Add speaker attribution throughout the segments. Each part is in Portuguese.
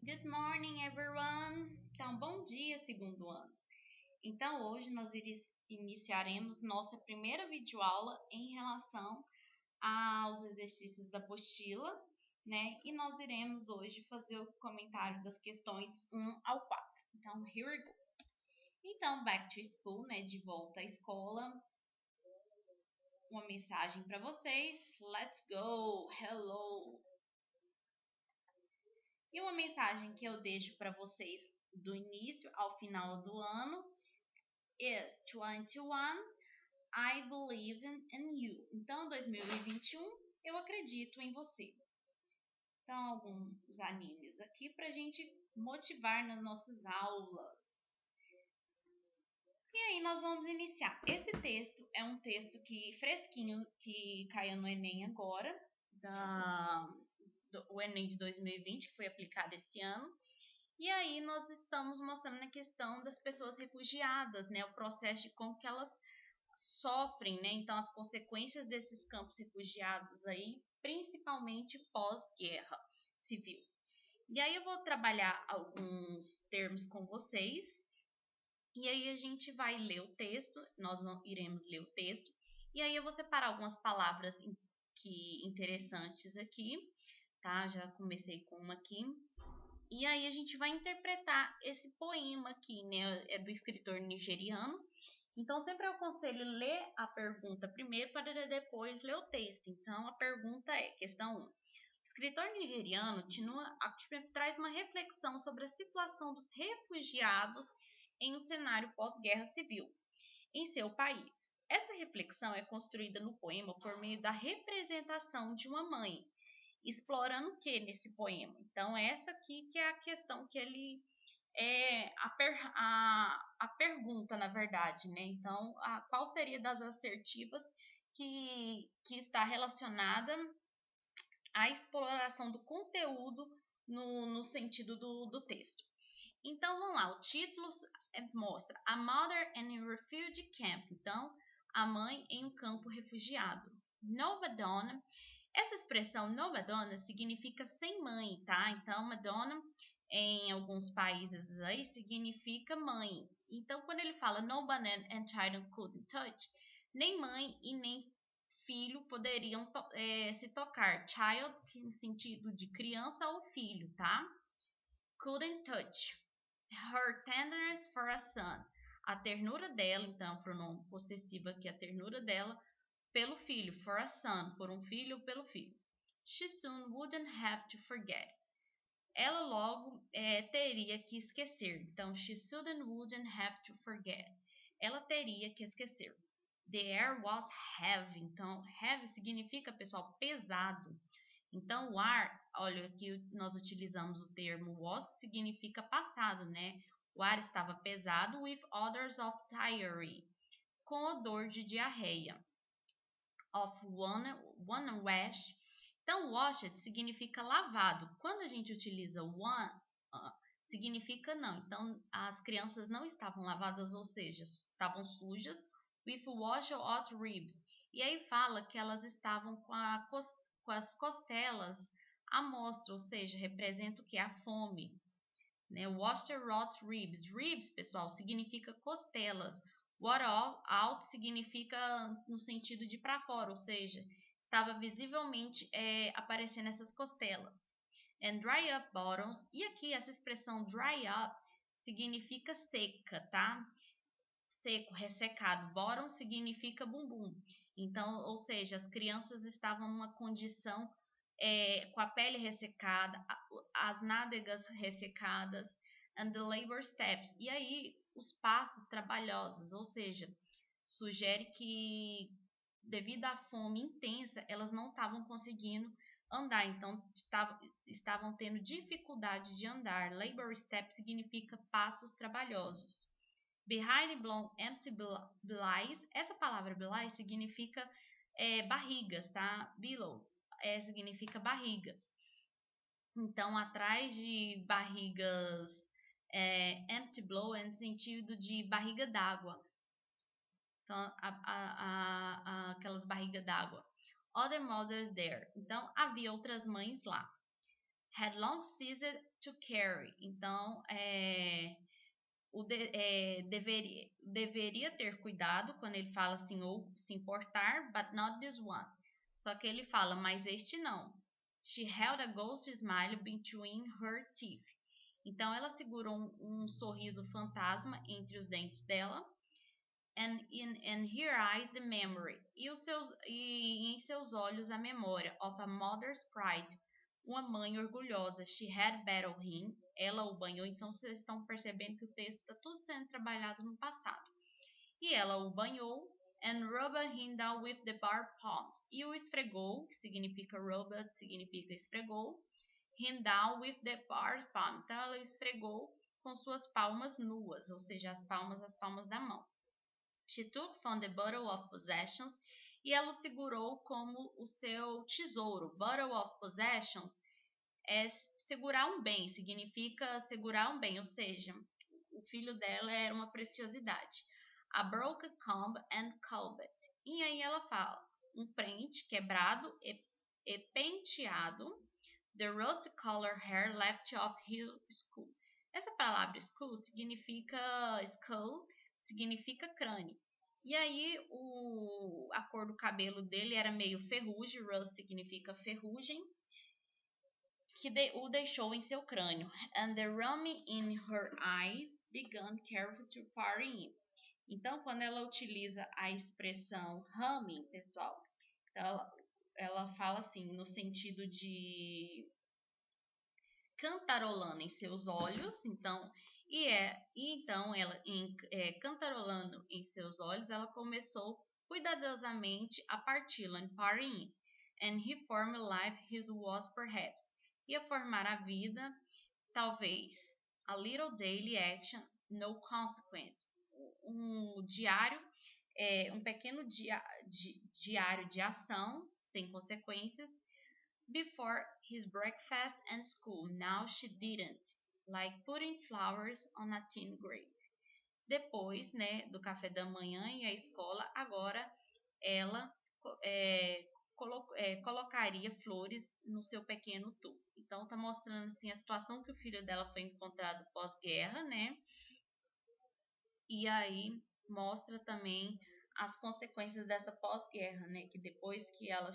Speaker 1: Good morning, everyone! Então, bom dia, segundo ano. Então, hoje nós iniciaremos nossa primeira videoaula em relação aos exercícios da apostila, né? E nós iremos hoje fazer o comentário das questões 1 ao 4. Então, here we go. Então, back to school, né? De volta à escola. Uma mensagem para vocês. Let's go! Hello! E uma mensagem que eu deixo para vocês do início ao final do ano is 21, I believe in you. Então, 2021, eu acredito em você. Então, alguns animes aqui para a gente motivar nas nossas aulas. E aí, nós vamos iniciar. Esse texto é um texto fresquinho, que caiu no Enem agora, o Enem de 2020, que foi aplicado esse ano. E aí nós estamos mostrando a questão das pessoas refugiadas, né? O processo de como que elas sofrem, né? Então, as consequências desses campos refugiados aí, principalmente pós-guerra civil. E aí eu vou trabalhar alguns termos com vocês. E aí a gente vai ler o texto, iremos ler o texto. E aí eu vou separar algumas palavras interessantes aqui, tá? Já comecei com uma aqui. E aí a gente vai interpretar esse poema aqui, né? É do escritor nigeriano. Então, sempre eu aconselho ler a pergunta primeiro para depois ler o texto. Então, a pergunta é, questão 1. O escritor nigeriano traz uma reflexão sobre a situação dos refugiados em um cenário pós-guerra civil em seu país. Essa reflexão é construída no poema por meio da representação de uma mãe, explorando o que nesse poema? Então, essa aqui que é a questão que ele a pergunta, na verdade, né? Então, qual seria das assertivas que está relacionada à exploração do conteúdo no sentido do texto. Então, vamos lá, o título mostra A Mother in a Refugee Camp. Então, a mãe em um campo refugiado. No Madonna. Essa expressão no Madonna significa sem mãe, tá? Então, Madonna, em alguns países aí, significa mãe. Então, quando ele fala no banana and child couldn't touch, nem mãe e nem filho poderiam se tocar. Child, no sentido de criança ou filho, tá? Couldn't touch. Her tenderness for a son. A ternura dela, então, pronome possessivo aqui, a ternura dela pelo filho, for a son, por um filho ou pelo filho. She soon wouldn't have to forget. Ela logo teria que esquecer. Então, she soon wouldn't have to forget. Ela teria que esquecer. The air was heavy. Então, heavy significa, pessoal, pesado. Então, o ar, olha, aqui nós utilizamos o termo was, que significa passado, né? O ar estava pesado, with odors of diarrhea, com odor de diarreia. Of one wash. Então, washed significa lavado. Quando a gente utiliza one, significa não. Então, as crianças não estavam lavadas, ou seja, estavam sujas. With wash out ribs. E aí fala que elas estavam com as costelas à mostra, ou seja, representa o que? A fome. Né? Washed out ribs. Ribs, pessoal, significa costelas. What out significa no sentido de para fora, ou seja, estava visivelmente aparecendo essas costelas. And dry up bottoms. E aqui essa expressão dry up significa seca, tá? Seco, ressecado. Bottom significa bumbum. Então, ou seja, as crianças estavam numa condição com a pele ressecada, as nádegas ressecadas, and the labor steps. E aí, os passos trabalhosos, ou seja, sugere que devido à fome intensa, elas não estavam conseguindo andar, então estavam tendo dificuldade de andar. Labor step significa passos trabalhosos. Behind blown empty belies, essa palavra belies significa barrigas, tá? Billows significa barrigas. Então, atrás de barrigas, empty blow é no sentido de barriga d'água. Então, aquelas barrigas d'água. Other mothers there. Então, havia outras mães lá. had long ceased to carry. Então, deveria ter cuidado quando ele fala assim, ou se importar, but not this one. Só que ele fala, mas este não. She held a ghost smile between her teeth. Então, ela segurou um sorriso fantasma entre os dentes dela. And in her eyes the memory. E em seus olhos a memória. Of a mother's pride. Uma mãe orgulhosa. She had battled him. Ela o banhou. Então, vocês estão percebendo que o texto está tudo sendo trabalhado no passado. E ela o banhou. And rubbed him down with the bare palms. E o esfregou, que significa rubbed, significa esfregou. Him down with the bare palms. Então, ela o esfregou com suas palmas nuas, ou seja, as palmas da mão. She took from the bottle of possessions. E ela o segurou como o seu tesouro. Bottle of possessions é segurar um bem, significa segurar um bem, ou seja, o filho dela era uma preciosidade. A broken comb and culbet. E aí ela fala, um prente quebrado e penteado. The rust colored hair left off his skull. Essa palavra skull significa crânio. E aí a cor do cabelo dele era meio ferrugem, rust significa ferrugem, que o deixou em seu crânio. And the rummy in her eyes began carefully to party in. Então, quando ela utiliza a expressão humming, pessoal, ela fala assim, no sentido de cantarolando em seus olhos, então, então ela cantarolando em seus olhos, ela começou cuidadosamente a parti-la, party in, and he formed life his was perhaps, ia formar a vida, talvez, a little daily action, no consequence, um diário, um pequeno diário de ação, sem consequências, before his breakfast and school. Now she didn't, like putting flowers on a tin grave. Depois, né, do café da manhã e a escola, agora ela colocaria flores no seu pequeno tubo. Então, tá mostrando assim a situação que o filho dela foi encontrado pós-guerra, né? E aí mostra também as consequências dessa pós-guerra, né? Que depois que ela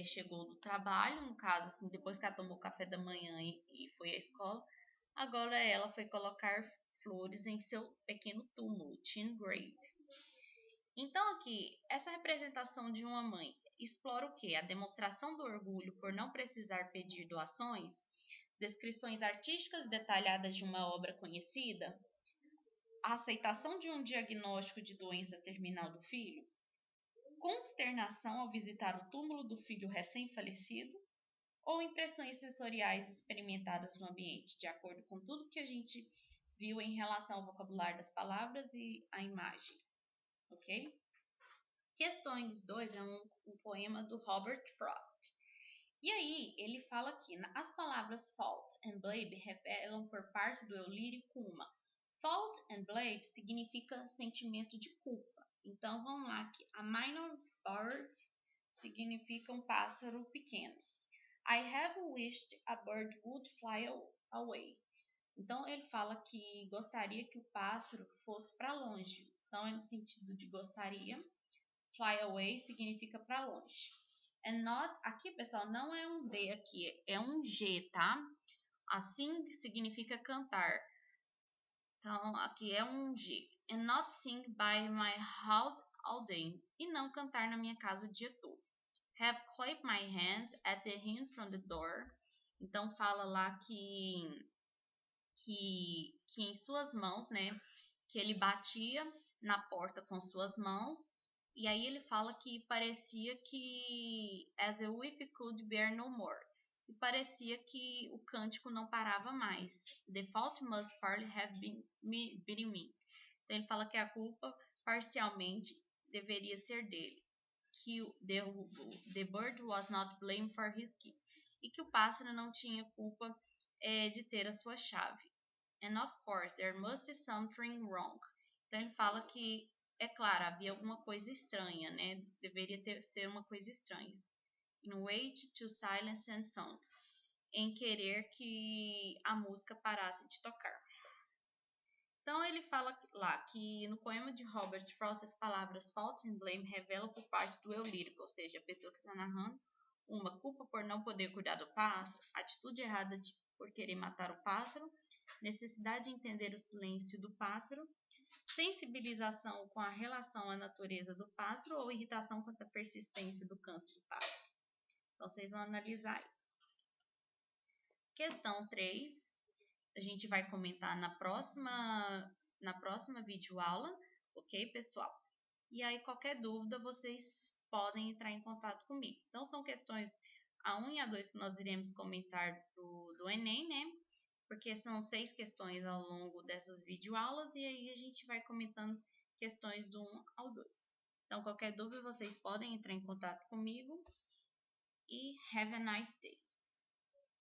Speaker 1: chegou do trabalho, no caso, assim, depois que ela tomou café da manhã e foi à escola, agora ela foi colocar flores em seu pequeno túmulo, tin grave. Então aqui, essa representação de uma mãe explora o quê? A demonstração do orgulho por não precisar pedir doações, descrições artísticas detalhadas de uma obra conhecida, a aceitação de um diagnóstico de doença terminal do filho, consternação ao visitar o túmulo do filho recém-falecido, ou impressões sensoriais experimentadas no ambiente, de acordo com tudo que a gente viu em relação ao vocabulário das palavras e à imagem, ok? Questões 2 é um poema do Robert Frost. E aí, ele fala aqui, as palavras fault and blame revelam por parte do eu lírico uma. Fault and blame significa sentimento de culpa. Então, vamos lá aqui. A minor bird significa um pássaro pequeno. I have wished a bird would fly away. Então, ele fala que gostaria que o pássaro fosse para longe. Então, é no sentido de gostaria. Fly away significa para longe. And not, aqui, pessoal, não é um D aqui, é um G, tá? Assim significa cantar. Então, aqui é um G. And not sing by my house all day. E não cantar na minha casa o dia todo. Have clapped my hands at the hint from the door. Então, fala lá que em suas mãos, né? Que ele batia na porta com suas mãos. E aí ele fala que parecia que as if we could bear no more. E parecia que o cântico não parava mais. The fault must partly have been me. Então ele fala que a culpa parcialmente deveria ser dele. Que the bird was not blamed for his key. E que o pássaro não tinha culpa de ter a sua chave. And of course, there must be something wrong. Então ele fala que, é claro, havia alguma coisa estranha, né? Deveria ser uma coisa estranha. In wait to silence and sound. em querer que a música parasse de tocar. Então ele fala lá que no poema de Robert Frost as palavras fault e blame revelam por parte do eu lírico, ou seja, a pessoa que está narrando, uma culpa por não poder cuidar do pássaro, atitude errada por querer matar o pássaro, necessidade de entender o silêncio do pássaro, sensibilização com a relação à natureza do pássaro ou irritação quanto à persistência do canto do pássaro. Então vocês vão analisar aí. Questão 3, a gente vai comentar na próxima videoaula, ok, pessoal? E aí, qualquer dúvida, vocês podem entrar em contato comigo. Então, são questões A1 e A2 que nós iremos comentar do Enem, né? Porque são 6 questões ao longo dessas videoaulas e aí a gente vai comentando questões do 1 ao 2. Então, qualquer dúvida, vocês podem entrar em contato comigo e have a nice day.